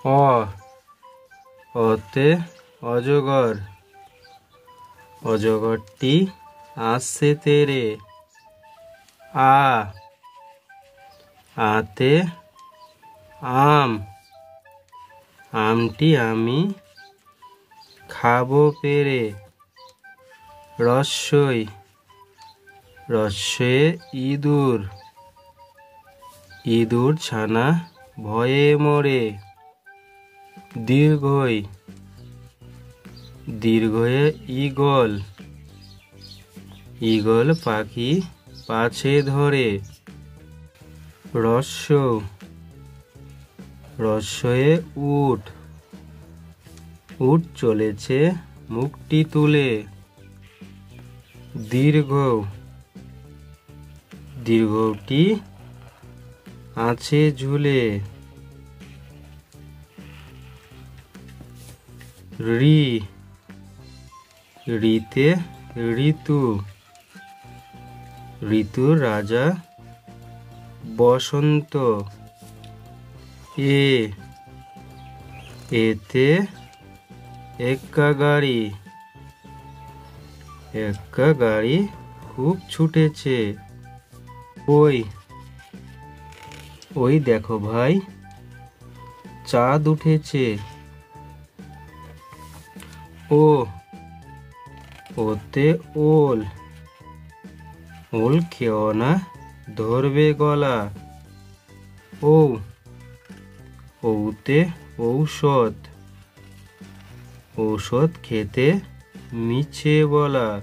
অ, অতে অজগর, অজগরটি আসছে তেরে। আ, আতে আম, আমটি আমি খাবো পেরে। রস্যই, রস্যে ইঁদুর, ইঁদুর ছানা ভয়ে মরে। দীর্ঘই, দীর্ঘয়ে ঈগল, ঈগল পাখি পাছে ধরে। রস্য, রস্যয়ে উট, উট চলেছে মুখটি তুলে। দীর্ঘ, দীর্ঘটি আছে ঝুলে। ঋ, ঋতে ঋতু, ঋতুর রাজা বসন্ত। এ, এতে এক্কা গাড়ি, এক্কা গাড়ি খুব ছুটেছে। ওই, ওই দেখো ভাই চাঁদ উঠেছে। ও, ওতে ওল, ওল খেও না ধরবে গলা। ও, ওতে ঔষধ, ঔষধ খেতে মিছে বলা।